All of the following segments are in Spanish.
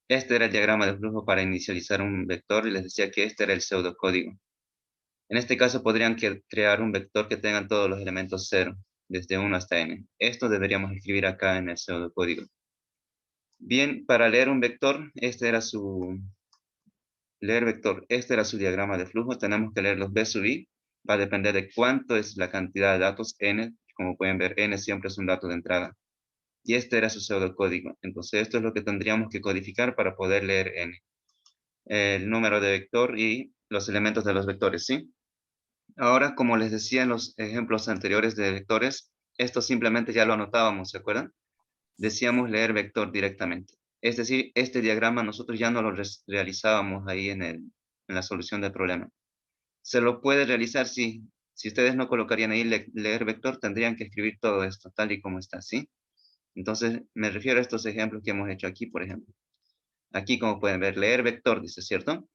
Este era el diagrama de flujo para inicializar un vector y les decía que este era el pseudocódigo. En este caso podrían crear un vector que tenga todos los elementos 0, desde 1 hasta n. Esto deberíamos escribir acá en el pseudocódigo. Bien, para leer un vector, este era su diagrama de flujo. Tenemos que leer los b sub i. Va a depender de cuánto es la cantidad de datos n. Como pueden ver, n siempre es un dato de entrada. Y este era su pseudocódigo. Entonces esto es lo que tendríamos que codificar para poder leer n. El número de vector y los elementos de los vectores, ¿sí? Ahora, como les decía en los ejemplos anteriores de vectores, esto simplemente ya lo anotábamos, ¿se acuerdan? Decíamos leer vector directamente. Es decir, este diagrama nosotros ya no lo realizábamos ahí en la solución del problema. Se lo puede realizar, sí. Si ustedes no colocarían ahí leer vector, tendrían que escribir todo esto, tal y como está, ¿sí? Entonces, me refiero a estos ejemplos que hemos hecho aquí, por ejemplo. Aquí, como pueden ver, leer vector, dice, ¿cierto?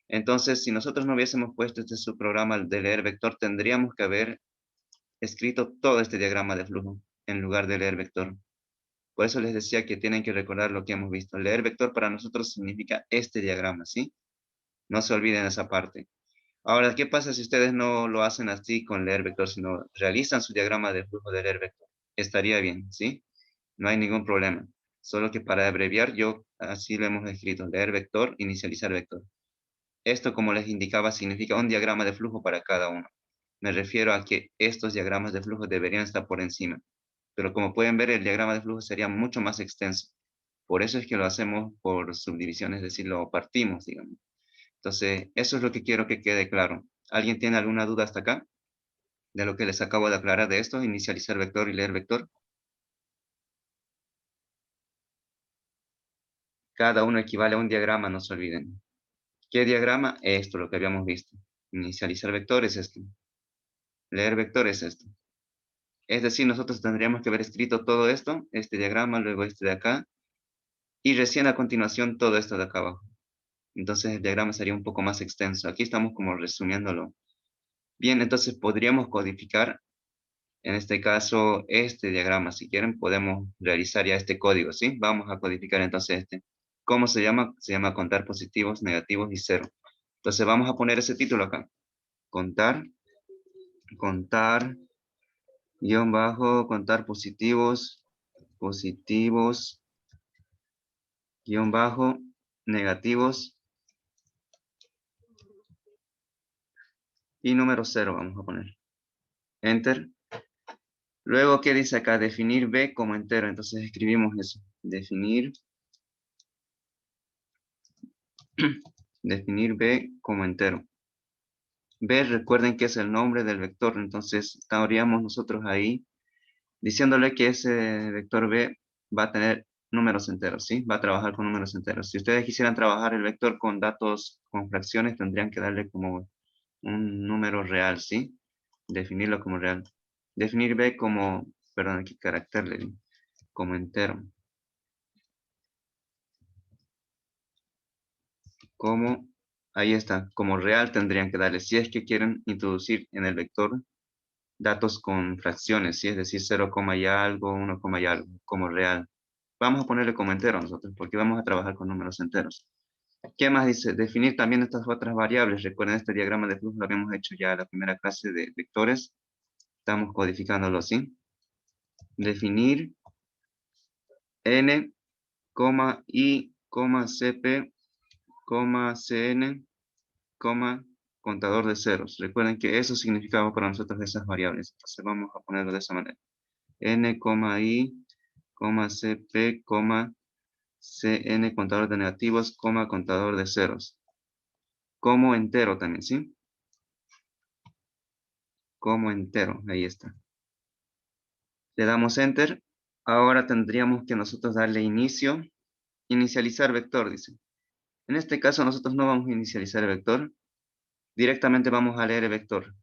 Entonces, si nosotros no hubiésemos puesto este subprograma de leer vector, tendríamos que haber escrito todo este diagrama de flujo en lugar de leer vector. Por eso les decía que tienen que recordar lo que hemos visto. Leer vector para nosotros significa este diagrama, ¿sí? No se olviden esa parte. Ahora, ¿qué pasa si ustedes no lo hacen así con leer vector, sino realizan su diagrama de flujo de leer vector? Estaría bien, ¿sí? No hay ningún problema. Solo que para abreviar, yo así lo hemos escrito. Leer vector, inicializar vector. Esto, como les indicaba, significa un diagrama de flujo para cada uno. Me refiero a que estos diagramas de flujo deberían estar por encima. Pero como pueden ver, el diagrama de flujo sería mucho más extenso. Por eso es que lo hacemos por subdivisión, es decir, lo partimos, digamos. Entonces, eso es lo que quiero que quede claro. ¿Alguien tiene alguna duda hasta acá? De lo que les acabo de aclarar de esto, inicializar vector y leer vector. Cada uno equivale a un diagrama, no se olviden. ¿Qué diagrama? Esto, lo que habíamos visto. Inicializar vector es esto. Leer vector es esto. Es decir, nosotros tendríamos que haber escrito todo esto, este diagrama, luego este de acá, y recién a continuación todo esto de acá abajo. Entonces el diagrama sería un poco más extenso. Aquí estamos como resumiéndolo. Bien, entonces podríamos codificar, en este caso, este diagrama. Si quieren, podemos realizar ya este código, ¿sí? Vamos a codificar entonces este. ¿Cómo se llama? Se llama contar positivos, negativos y cero. Entonces vamos a poner ese título acá. Contar, contar, guión bajo, contar positivos, positivos, guión bajo, negativos y número cero vamos a poner. Enter. Luego, ¿qué dice acá? Definir b como entero. Entonces escribimos eso. Definir, definir b como entero. B, recuerden que es el nombre del vector. Entonces estaríamos nosotros ahí diciéndole que ese vector b va a tener números enteros, ¿sí? Va a trabajar con números enteros. Si ustedes quisieran trabajar el vector con datos, con fracciones, tendrían que darle como un número real, ¿sí? Definirlo como real. Definir b como, perdón, aquí carácter le di, como entero. Como, ahí está, como real tendrían que darle, si es que quieren introducir en el vector datos con fracciones, ¿sí? Es decir, 0, y algo, 1, y algo, como real. Vamos a ponerle como entero nosotros, porque vamos a trabajar con números enteros. ¿Qué más dice? Definir también estas otras variables. Recuerden, este diagrama de flujo lo habíamos hecho ya en la primera clase de vectores. Estamos codificándolo así. Definir n, i, cp, cn, contador de ceros. Recuerden que eso significaba para nosotros esas variables. Entonces vamos a ponerlo de esa manera. n, i, cp, cn, contador de negativos, contador de ceros. Como entero también, ¿sí? Como entero, ahí está. Le damos Enter. Ahora tendríamos que nosotros darle inicio. Inicializar vector, dice. En este caso nosotros no vamos a inicializar el vector. Directamente vamos a leer el vector.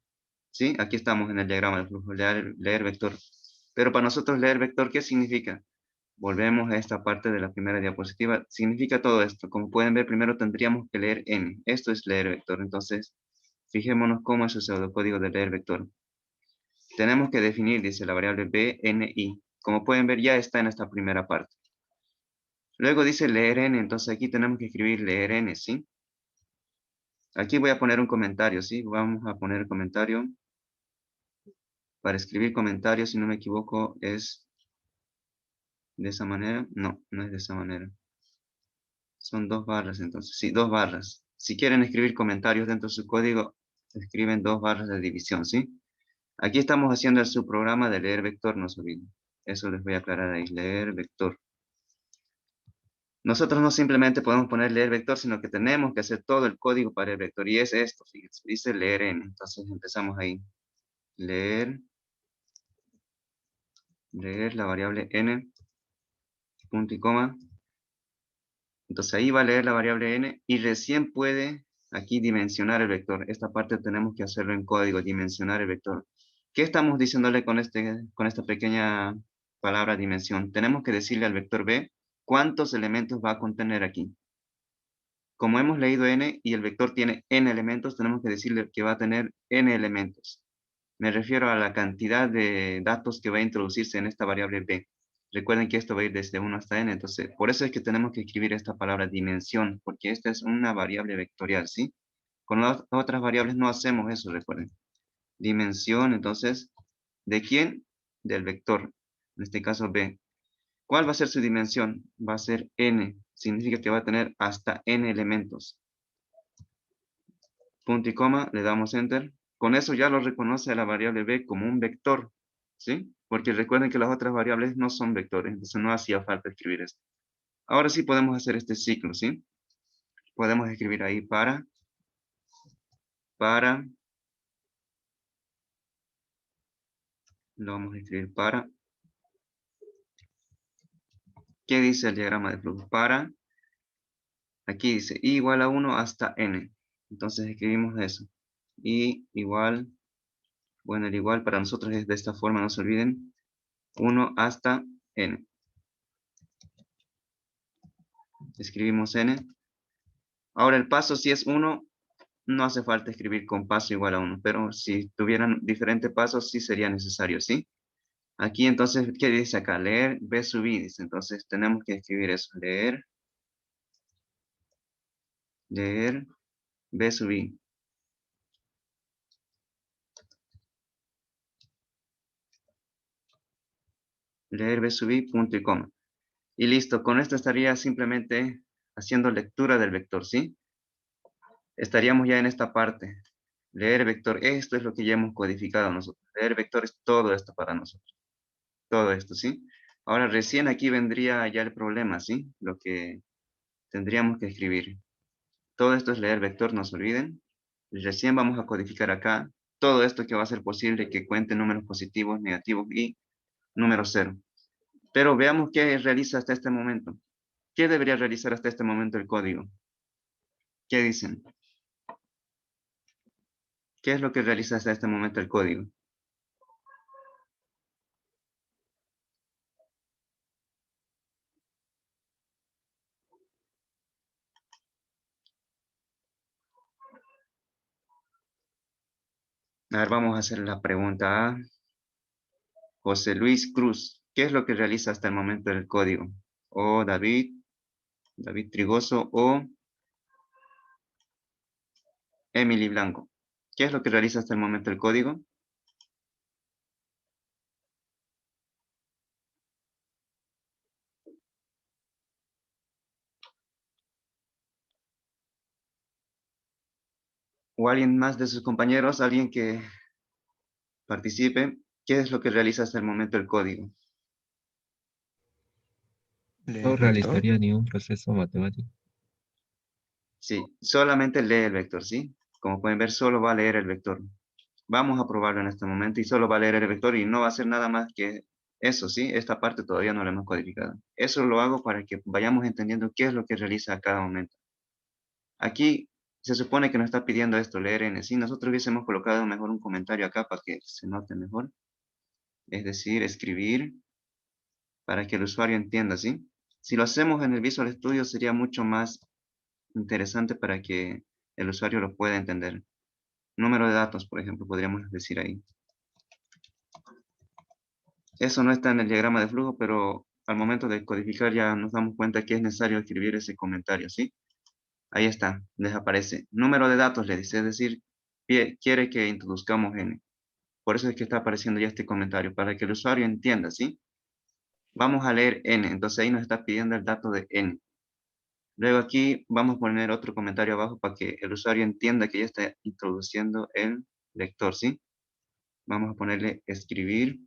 ¿Sí? Aquí estamos en el diagrama del flujo, leer vector. Pero para nosotros leer vector, ¿qué significa? Volvemos a esta parte de la primera diapositiva. Significa todo esto. Como pueden ver, primero tendríamos que leer n. Esto es leer vector. Entonces, fijémonos cómo es el pseudocódigo de leer vector. Tenemos que definir, dice la variable b, n, i. Como pueden ver, ya está en esta primera parte. Luego dice leer n, entonces aquí tenemos que escribir leer n, ¿sí? Aquí voy a poner un comentario, ¿sí? Vamos a poner comentario. Para escribir comentarios, si no me equivoco, es de esa manera. No, no es de esa manera. Son 2 barras entonces. Sí, 2 barras. Si quieren escribir comentarios dentro de su código, escriben 2 barras de división, ¿sí? Aquí estamos haciendo el subprograma de leer vector, no se olviden. Eso les voy a aclarar ahí, leer vector. Nosotros no simplemente podemos poner leer vector, sino que tenemos que hacer todo el código para el vector. Y es esto, fíjense, dice leer n. Entonces empezamos ahí. Leer la variable n, punto y coma. Entonces ahí va a leer la variable n y recién puede aquí dimensionar el vector. Esta parte tenemos que hacerlo en código, dimensionar el vector. ¿Qué estamos diciéndole con esta pequeña palabra dimensión? Tenemos que decirle al vector b cuántos elementos va a contener aquí. Como hemos leído n y el vector tiene n elementos, tenemos que decirle que va a tener n elementos. Me refiero a la cantidad de datos que va a introducirse en esta variable b. Recuerden que esto va a ir desde 1 hasta n, entonces por eso es que tenemos que escribir esta palabra dimensión, porque esta es una variable vectorial, ¿sí? Con las otras variables no hacemos eso, recuerden. Dimensión, entonces, ¿de quién? Del vector, en este caso b. ¿Cuál va a ser su dimensión? Va a ser n, significa que va a tener hasta n elementos. Punto y coma, le damos enter. Con eso ya lo reconoce a la variable b como un vector, ¿sí? Porque recuerden que las otras variables no son vectores, entonces no hacía falta escribir esto. Ahora sí podemos hacer este ciclo, ¿sí? Podemos escribir ahí lo vamos a escribir para. ¿Qué dice el diagrama de flujo? Para, aquí dice i igual a 1 hasta n. Entonces escribimos eso. I igual, bueno, el igual para nosotros es de esta forma, no se olviden. 1 hasta n. Escribimos n. Ahora el paso si es 1, no hace falta escribir con paso igual a 1, pero si tuvieran diferentes pasos sí sería necesario, ¿sí? Aquí entonces, ¿qué dice acá? Leer b sub i, dice. Entonces tenemos que escribir eso. Leer b sub i. Leer b sub i, punto y coma. Y listo, con esto estaría simplemente haciendo lectura del vector, ¿sí? Estaríamos ya en esta parte. Leer vector, esto es lo que ya hemos codificado nosotros. Leer vector es todo esto para nosotros. Todo esto, ¿sí? Ahora recién aquí vendría ya el problema, ¿sí? Lo que tendríamos que escribir. Todo esto es leer vector, no se olviden. Recién vamos a codificar acá todo esto que va a ser posible que cuente números positivos, negativos y número cero. Pero veamos qué realiza hasta este momento. ¿Qué debería realizar hasta este momento el código? ¿Qué dicen? ¿Qué es lo que realiza hasta este momento el código? A ver, vamos a hacer la pregunta a José Luis Cruz. ¿Qué es lo que realiza hasta el momento del código? O David Trigoso o Emily Blanco. ¿Qué es lo que realiza hasta el momento el código? ¿O alguien más de sus compañeros? ¿Alguien que participe? ¿Qué es lo que realiza hasta el momento el código? No Leer vector. realizaría ningún proceso matemático. Sí, solamente lee el vector, ¿sí? Como pueden ver, solo va a leer el vector. Vamos a probarlo en este momento y solo va a leer el vector y no va a hacer nada más que eso, ¿sí? Esta parte todavía no la hemos codificado. Eso lo hago para que vayamos entendiendo qué es lo que realiza a cada momento. Aquí se supone que nos está pidiendo esto, leer n. Sí, nosotros hubiésemos colocado mejor un comentario acá para que se note mejor. Es decir, escribir para que el usuario entienda, ¿sí? Si lo hacemos en el Visual Studio sería mucho más interesante para que el usuario lo pueda entender. Número de datos, por ejemplo, podríamos decir ahí. Eso no está en el diagrama de flujo, pero al momento de codificar ya nos damos cuenta que es necesario escribir ese comentario, ¿sí? Ahí está, les aparece. Número de datos, le dice, es decir, quiere que introduzcamos n. Por eso es que está apareciendo ya este comentario, para que el usuario entienda, ¿sí? Vamos a leer n, entonces ahí nos está pidiendo el dato de n. Luego aquí vamos a poner otro comentario abajo para que el usuario entienda que ya está introduciendo el lector, ¿sí? Vamos a ponerle escribir,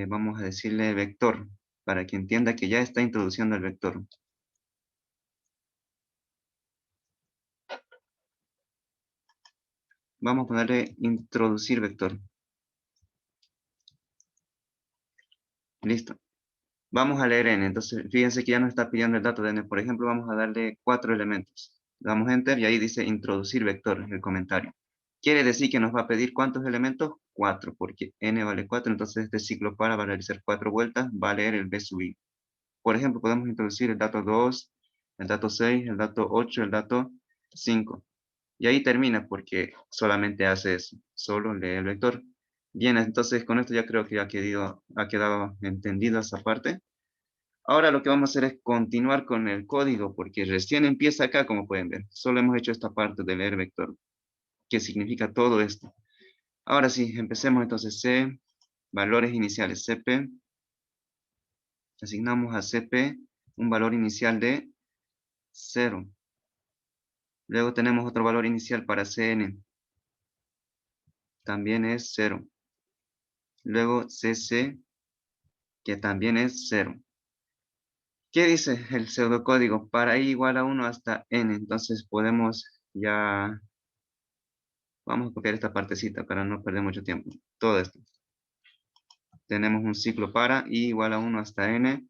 vamos a decirle vector, para que entienda que ya está introduciendo el vector. Vamos a ponerle introducir vector. Listo. Vamos a leer n, entonces fíjense que ya nos está pidiendo el dato de n. Por ejemplo, vamos a darle 4 elementos. Damos enter y ahí dice introducir vector en el comentario. Quiere decir que nos va a pedir ¿cuántos elementos? 4, porque n vale 4, entonces este ciclo para va a realizar 4 vueltas, va a leer el b sub i. Por ejemplo, podemos introducir el dato 2, el dato 6, el dato 8, el dato 5. Y ahí termina porque solamente hace eso, solo lee el vector. Bien, entonces con esto ya creo que ha quedado entendido esa parte. Ahora lo que vamos a hacer es continuar con el código porque recién empieza acá, como pueden ver. Solo hemos hecho esta parte de leer vector, que significa todo esto. Ahora sí, empecemos entonces C, valores iniciales CP. Asignamos a CP un valor inicial de 0. Luego tenemos otro valor inicial para CN. También es 0. Luego CC, que también es 0. ¿Qué dice el pseudocódigo? Para i igual a 1 hasta n. Entonces podemos ya... Vamos a copiar esta partecita para no perder mucho tiempo. Todo esto. Tenemos un ciclo para i igual a 1 hasta n.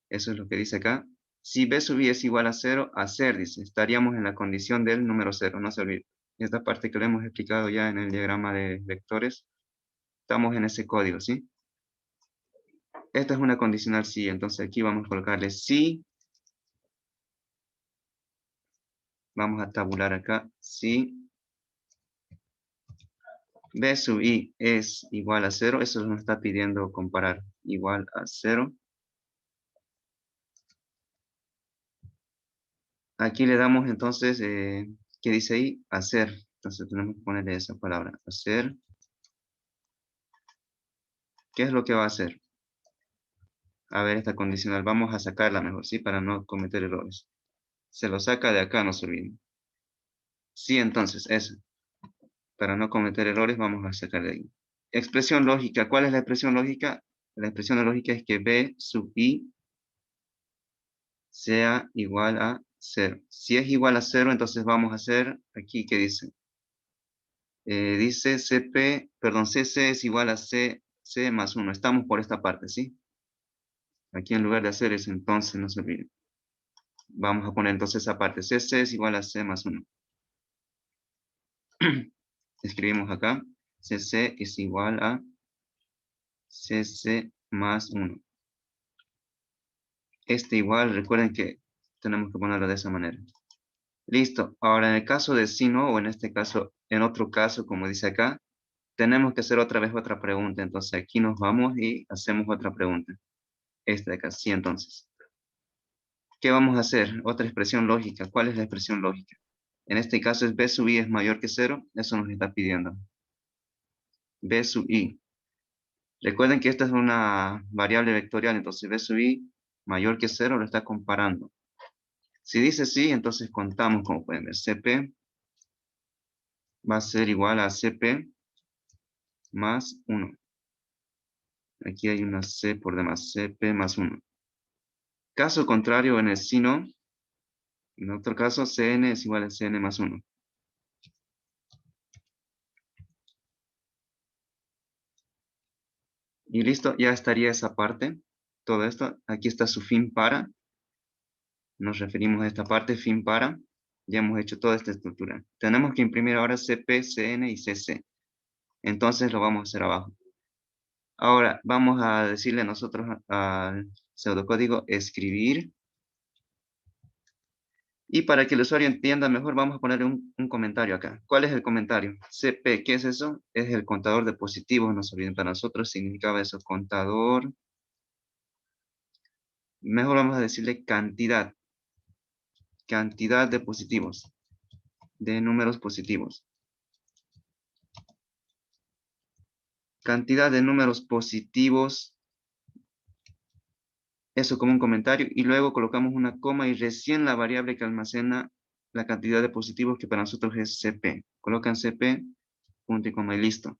Eso es lo que dice acá. Si b sub i es igual a 0, hacer, dice. Estaríamos en la condición del número 0, no se olvide. Esta parte que lo hemos explicado ya en el diagrama de vectores. Estamos en ese código, ¿sí? Esta es una condicional si, entonces aquí vamos a colocarle si. Vamos a tabular acá, si b sub i es igual a 0, eso nos está pidiendo comparar, igual a 0. Aquí le damos entonces, ¿qué dice ahí? Hacer. Entonces tenemos que ponerle esa palabra, hacer. ¿Qué es lo que va a hacer? A ver, esta condicional, vamos a sacarla mejor, ¿sí? Para no cometer errores. Se lo saca de acá, no se olviden. Sí, entonces, eso. Para no cometer errores, vamos a sacar de ahí. Expresión lógica. ¿Cuál es la expresión lógica? La expresión lógica es que b sub i sea igual a 0. Si es igual a 0, entonces vamos a hacer aquí, ¿qué dice? Dice CC es igual a C más 1. Estamos por esta parte, ¿sí? Aquí en lugar de hacer eso, entonces no se olviden. Vamos a poner entonces esa parte. CC es igual a C más 1. Escribimos acá. CC es igual a CC más 1. Este igual, recuerden que tenemos que ponerlo de esa manera. Listo. Ahora en el caso de si no, o en este caso, en otro caso, como dice acá, tenemos que hacer otra vez otra pregunta. Entonces aquí nos vamos y hacemos otra pregunta. Esta de acá, sí, entonces. ¿Qué vamos a hacer? Otra expresión lógica. ¿Cuál es la expresión lógica? En este caso es b sub i es mayor que 0. Eso nos está pidiendo. B sub i. Recuerden que esta es una variable vectorial. Entonces b sub i mayor que 0 lo está comparando. Si dice sí, entonces contamos, como pueden ver. CP va a ser igual a CP más 1. Aquí hay una C por demás. CP más 1. Caso contrario, en el si no, en otro caso, Cn es igual a Cn más 1. Y listo, ya estaría esa parte. Todo esto, aquí está su fin para. Nos referimos a esta parte, fin para. Ya hemos hecho toda esta estructura. Tenemos que imprimir ahora CP, Cn y Cc. Entonces lo vamos a hacer abajo. Ahora vamos a decirle nosotros al pseudocódigo escribir Y para que el usuario entienda mejor, vamos a poner un comentario acá. ¿Cuál es el comentario? CP, ¿qué es eso? Es el contador de positivos, no se olviden. Para nosotros significaba eso, contador. Mejor vamos a decirle cantidad. Cantidad de positivos, de números positivos. Cantidad de números positivos, eso como un comentario, y luego colocamos una coma y recién la variable que almacena la cantidad de positivos que para nosotros es CP. Colocan CP, punto y coma y listo.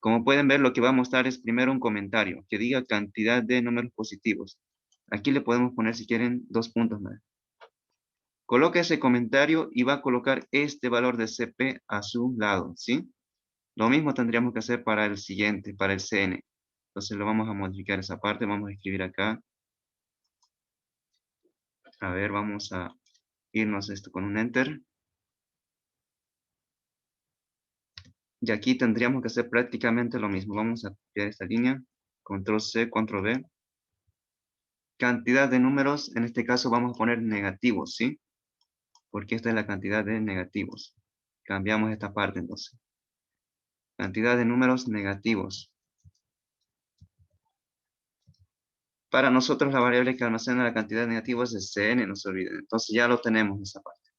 Como pueden ver, lo que va a mostrar es primero un comentario que diga cantidad de números positivos. Aquí le podemos poner, si quieren, 2 puntos más. Coloca ese comentario y va a colocar este valor de CP a su lado, ¿sí? Lo mismo tendríamos que hacer para el siguiente, para el CN. Entonces lo vamos a modificar esa parte, vamos a escribir acá. A ver, vamos a irnos esto con un Enter. Y aquí tendríamos que hacer prácticamente lo mismo. Vamos a copiar esta línea, Control C, Control V. Cantidad de números, en este caso vamos a poner negativos, ¿sí? Porque esta es la cantidad de negativos. Cambiamos esta parte entonces. Cantidad de números negativos. Para nosotros la variable que almacena la cantidad de negativos es CN, no se olviden. Entonces ya lo tenemos esa parte.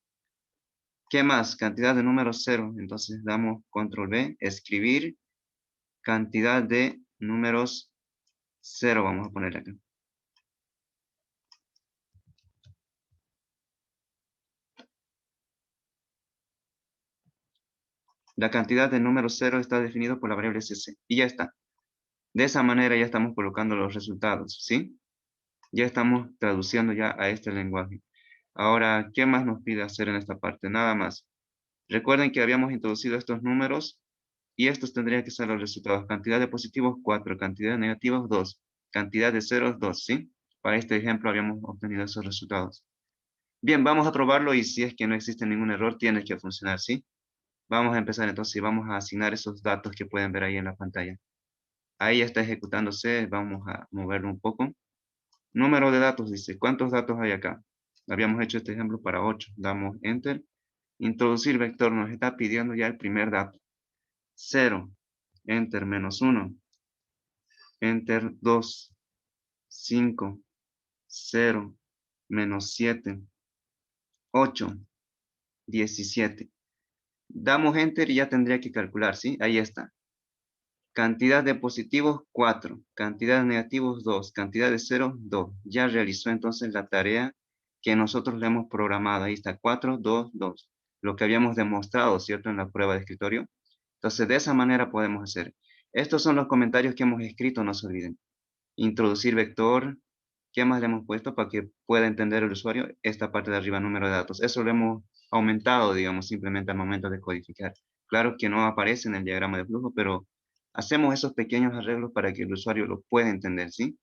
¿Qué más? Cantidad de números 0. Entonces damos control V, escribir cantidad de números 0. Vamos a poner acá. La cantidad de números 0 está definido por la variable cc. Y ya está. De esa manera ya estamos colocando los resultados, ¿sí? Ya estamos traduciendo ya a este lenguaje. Ahora, ¿qué más nos pide hacer en esta parte? Nada más. Recuerden que habíamos introducido estos números y estos tendrían que ser los resultados. Cantidad de positivos, 4. Cantidad de negativos, 2. Cantidad de ceros, 2, ¿sí? Para este ejemplo habíamos obtenido esos resultados. Bien, vamos a probarlo y si es que no existe ningún error, tiene que funcionar, ¿sí? Vamos a empezar entonces y vamos a asignar esos datos que pueden ver ahí en la pantalla. Ahí ya está ejecutándose, vamos a moverlo un poco. Número de datos, dice, ¿cuántos datos hay acá? Habíamos hecho este ejemplo para 8. Damos Enter. Introducir vector nos está pidiendo ya el primer dato. 0. Enter menos 1. Enter 2. 5. 0. Menos 7. 8. 17. Damos Enter y ya tendría que calcular, ¿sí? Ahí está. Cantidad de positivos, 4. Cantidad de negativos, 2. Cantidad de ceros, 2. Ya realizó entonces la tarea que nosotros le hemos programado. Ahí está, 4, 2, 2. Lo que habíamos demostrado, ¿cierto? En la prueba de escritorio. Entonces, de esa manera podemos hacer. Estos son los comentarios que hemos escrito, no se olviden. Introducir vector. ¿Qué más le hemos puesto para que pueda entender el usuario? Esta parte de arriba, número de datos. Eso lo hemos aumentado, digamos, simplemente al momento de codificar. Claro que no aparece en el diagrama de flujo, pero hacemos esos pequeños arreglos para que el usuario lo pueda entender, ¿sí?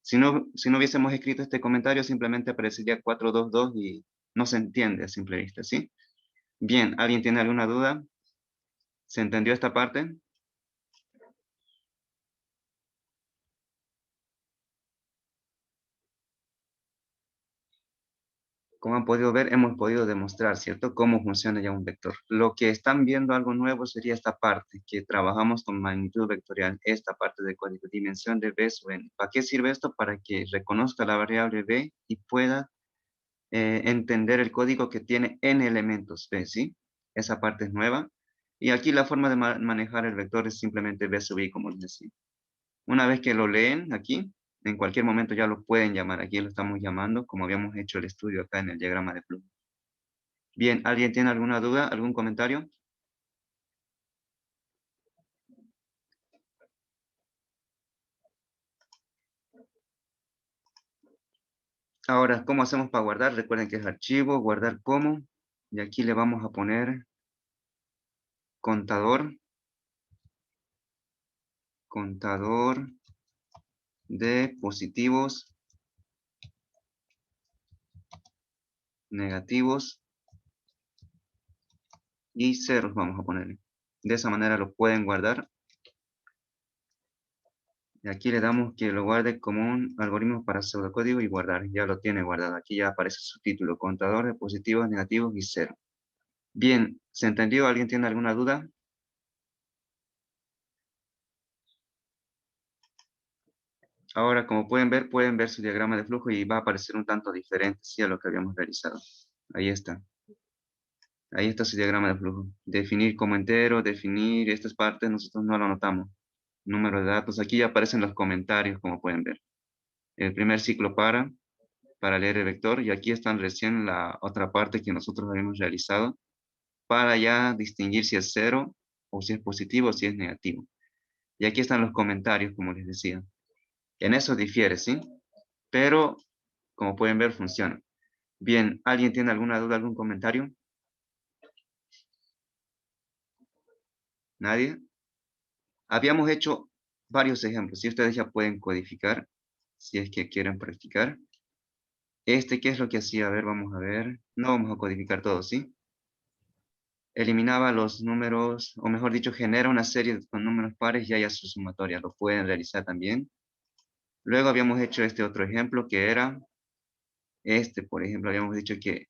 Si no hubiésemos escrito este comentario, simplemente aparecería 422 y no se entiende a simple vista, ¿sí? Bien, ¿alguien tiene alguna duda? ¿Se entendió esta parte? Como han podido ver, hemos podido demostrar, ¿cierto?, cómo funciona ya un vector. Lo que están viendo algo nuevo sería esta parte, que trabajamos con magnitud vectorial, esta parte de código, dimensión de b sub n. ¿Para qué sirve esto? Para que reconozca la variable b y pueda entender el código que tiene n elementos b, ¿sí? Esa parte es nueva. Y aquí la forma de manejar el vector es simplemente b sub i, como les decía. Una vez que lo leen aquí, en cualquier momento ya lo pueden llamar. Aquí lo estamos llamando, como habíamos hecho el estudio acá en el diagrama de flujo. Bien, ¿alguien tiene alguna duda, algún comentario? Ahora, ¿cómo hacemos para guardar? Recuerden que es archivo, guardar como. Y aquí le vamos a poner contador. Contador de positivos, negativos y ceros vamos a ponerle. De esa manera lo pueden guardar. Y aquí le damos que lo guarde como un algoritmo para pseudocódigo y guardar. Ya lo tiene guardado. Aquí ya aparece su título, contador de positivos, negativos y cero. Bien, ¿se entendió? ¿Alguien tiene alguna duda? Ahora, como pueden ver su diagrama de flujo y va a aparecer un tanto diferente, sí, a lo que habíamos realizado. Ahí está. Ahí está su diagrama de flujo. Definir como entero, definir estas partes, nosotros no lo anotamos. Número de datos. Aquí ya aparecen los comentarios, como pueden ver. El primer ciclo para leer el vector, y aquí están recién la otra parte que nosotros habíamos realizado, para ya distinguir si es cero, o si es positivo, o si es negativo. Y aquí están los comentarios, como les decía. En eso difiere, ¿sí? Pero, como pueden ver, funciona. Bien, ¿alguien tiene alguna duda, algún comentario? ¿Nadie? Habíamos hecho varios ejemplos, si ustedes ya pueden codificar, si es que quieren practicar. ¿Qué es lo que hacía? A ver, vamos a ver. No vamos a codificar todo, ¿sí? Eliminaba los números, o mejor dicho, genera una serie con números pares y haya su sumatoria. Lo pueden realizar también. Luego habíamos hecho este otro ejemplo que era por ejemplo, habíamos dicho que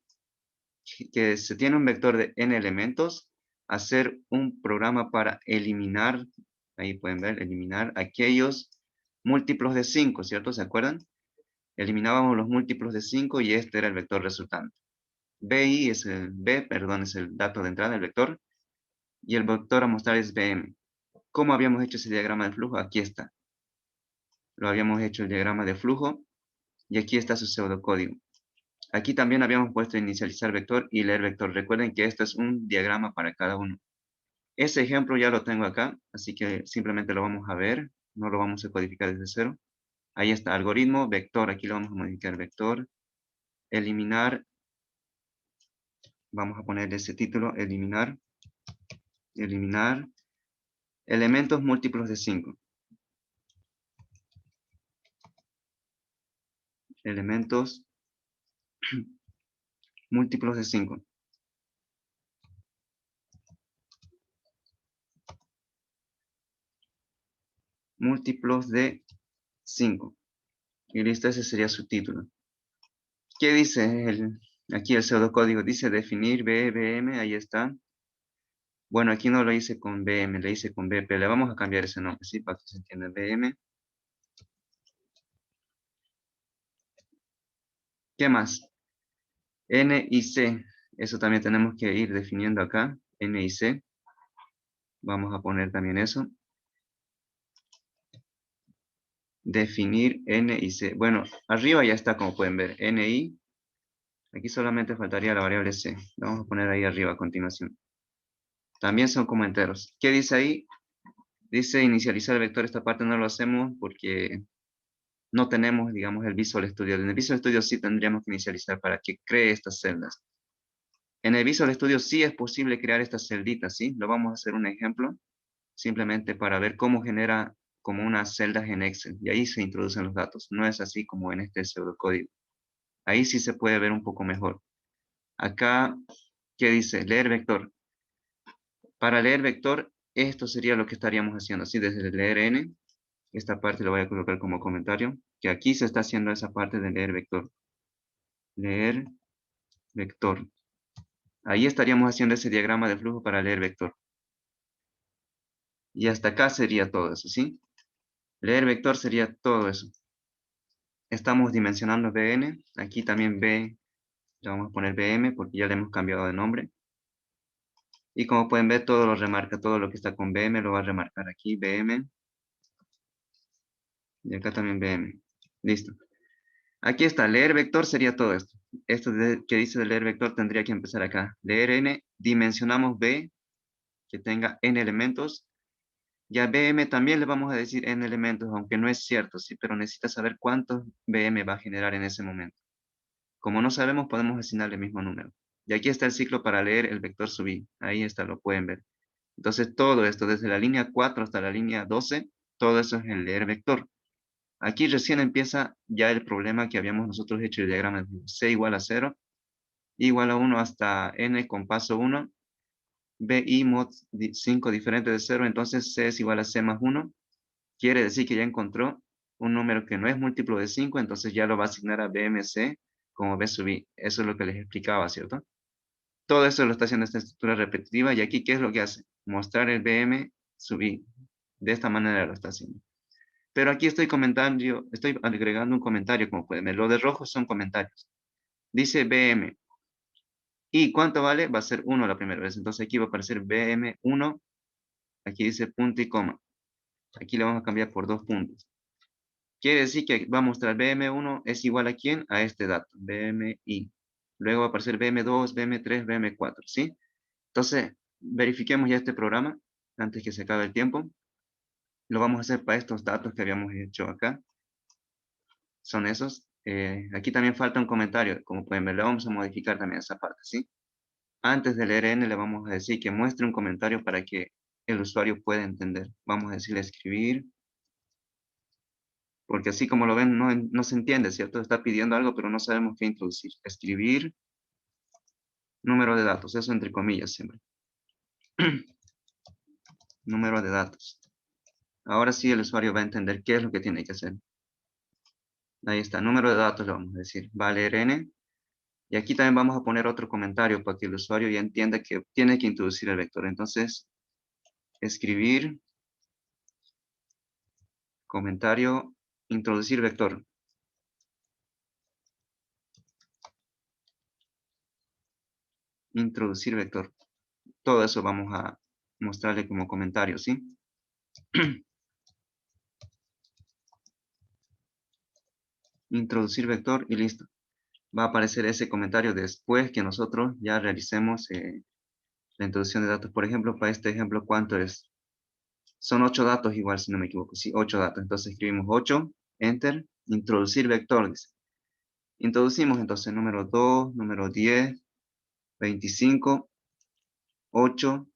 se tiene un vector de n elementos, hacer un programa para eliminar, ahí pueden ver, eliminar aquellos múltiplos de 5, ¿cierto? ¿Se acuerdan? Eliminábamos los múltiplos de 5 y este era el vector resultante. Perdón, es el dato de entrada del vector, y el vector a mostrar es bm. ¿Cómo habíamos hecho ese diagrama de flujo? Aquí está. Lo habíamos hecho el diagrama de flujo, y aquí está su pseudocódigo. Aquí también habíamos puesto inicializar vector y leer vector. Recuerden que esto es un diagrama para cada uno. Ese ejemplo ya lo tengo acá, así que simplemente lo vamos a ver. No lo vamos a codificar desde cero. Ahí está, algoritmo, vector. Aquí lo vamos a modificar, vector. Eliminar. Vamos a ponerle ese título, eliminar. Eliminar. Elementos múltiplos de 5. Elementos múltiplos de 5. Múltiplos de 5. Y listo, ese sería su título. ¿Qué dice aquí el pseudocódigo? Dice definir BM, ahí está. Bueno, aquí no lo hice con BM, le hice con BP. Le vamos a cambiar ese nombre, ¿sí? Para que se entienda. BM. ¿Qué más? N y C. Eso también tenemos que ir definiendo acá. N y C. Vamos a poner también eso. Definir N y C. Bueno, arriba ya está, como pueden ver. N y. Aquí solamente faltaría la variable C. La vamos a poner ahí arriba a continuación. También son como enteros. ¿Qué dice ahí? Dice inicializar el vector. Esta parte no lo hacemos porque no tenemos, digamos, el Visual Studio. En el Visual Studio sí tendríamos que inicializar para que cree estas celdas. En el Visual Studio sí es posible crear estas celditas, ¿sí? Lo vamos a hacer un ejemplo, simplemente para ver cómo genera como unas celdas en Excel. Y ahí se introducen los datos. No es así como en este pseudocódigo. Ahí sí se puede ver un poco mejor. Acá, ¿qué dice? Leer vector. Para leer vector, esto sería lo que estaríamos haciendo, ¿sí? Desde el leer n, esta parte lo voy a colocar como comentario, que aquí se está haciendo esa parte de leer vector. Leer vector. Ahí estaríamos haciendo ese diagrama de flujo para leer vector. Y hasta acá sería todo eso, ¿sí? Leer vector sería todo eso. Estamos dimensionando Bn. Aquí también B, le vamos a poner Bm porque ya le hemos cambiado de nombre. Y como pueden ver, todo lo remarca, todo lo que está con Bm lo va a remarcar aquí, Bm. Y acá también Bm. Listo. Aquí está, leer vector sería todo esto. Que dice de leer vector tendría que empezar acá. Leer n, dimensionamos B, que tenga n elementos. Y a BM también le vamos a decir n elementos, aunque no es cierto, sí, pero necesita saber cuántos BM va a generar en ese momento. Como no sabemos, podemos asignarle el mismo número. Y aquí está el ciclo para leer el vector sub i. Ahí está, lo pueden ver. Entonces, todo esto, desde la línea 4 hasta la línea 12, todo eso es el leer vector. Aquí recién empieza ya el problema que habíamos nosotros hecho el diagrama de C igual a 0, igual a 1 hasta n con paso 1, BI mod 5 diferente de 0, entonces C es igual a C más 1, quiere decir que ya encontró un número que no es múltiplo de 5, entonces ya lo va a asignar a BMC como B sub I. Eso es lo que les explicaba, ¿cierto? Todo eso lo está haciendo esta estructura repetitiva, y aquí, ¿qué es lo que hace? Mostrar el BM sub I. De esta manera lo está haciendo. Pero aquí estoy agregando un comentario, como pueden ver. Lo de rojo son comentarios. Dice BM. ¿Y cuánto vale? Va a ser 1 la primera vez. Entonces aquí va a aparecer BM1. Aquí dice punto y coma. Aquí le vamos a cambiar por 2 puntos. Quiere decir que va a mostrar BM1 es igual a quién? A este dato, BMI. Luego va a aparecer BM2, BM3, BM4, ¿sí? Entonces, verifiquemos ya este programa antes que se acabe el tiempo. Lo vamos a hacer para estos datos que habíamos hecho acá. Son esos. Aquí también falta un comentario, como pueden ver. Le vamos a modificar también esa parte, ¿sí? Antes del RN le vamos a decir que muestre un comentario para que el usuario pueda entender. Vamos a decirle escribir, porque así como lo ven, no se entiende, ¿cierto? Está pidiendo algo, pero no sabemos qué introducir. Escribir, número de datos, eso entre comillas siempre. Número de datos. Ahora sí el usuario va a entender qué es lo que tiene que hacer. Ahí está, número de datos le vamos a decir. Vale RN. Y aquí también vamos a poner otro comentario para que el usuario ya entienda que tiene que introducir el vector. Entonces, escribir, comentario, introducir vector. Introducir vector. Todo eso vamos a mostrarle como comentario, ¿sí? Introducir vector y listo. Va a aparecer ese comentario después que nosotros ya realicemos la introducción de datos. Por ejemplo, para este ejemplo, ¿cuánto es? Son 8 datos igual, si no me equivoco. Sí, 8 datos. Entonces escribimos 8, enter, introducir vector, dice. Introducimos entonces número 2, número 10, 25, 8,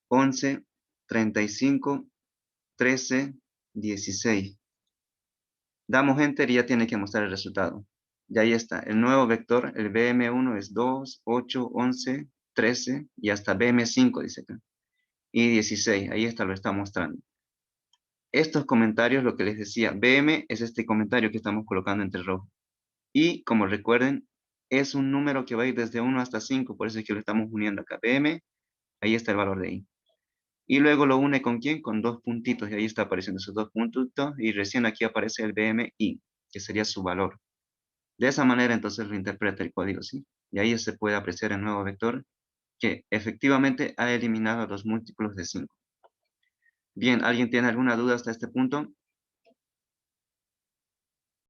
11, 35, 13, 16. Damos enter y ya tiene que mostrar el resultado. Y ahí está. El nuevo vector, el BM1 es 2, 8, 11, 13 y hasta BM5 dice acá. Y 16. Ahí está, lo está mostrando. Estos comentarios, lo que les decía, BM es este comentario que estamos colocando entre rojo. Y como recuerden, es un número que va a ir desde 1 hasta 5, por eso es que lo estamos uniendo acá. BM, ahí está el valor de I. Y luego lo une con quién? Con 2 puntitos, y ahí está apareciendo esos 2 puntitos, y recién aquí aparece el BMI, que sería su valor. De esa manera entonces lo interpreta el código, ¿sí? Y ahí se puede apreciar el nuevo vector que efectivamente ha eliminado los múltiplos de 5. Bien, ¿alguien tiene alguna duda hasta este punto?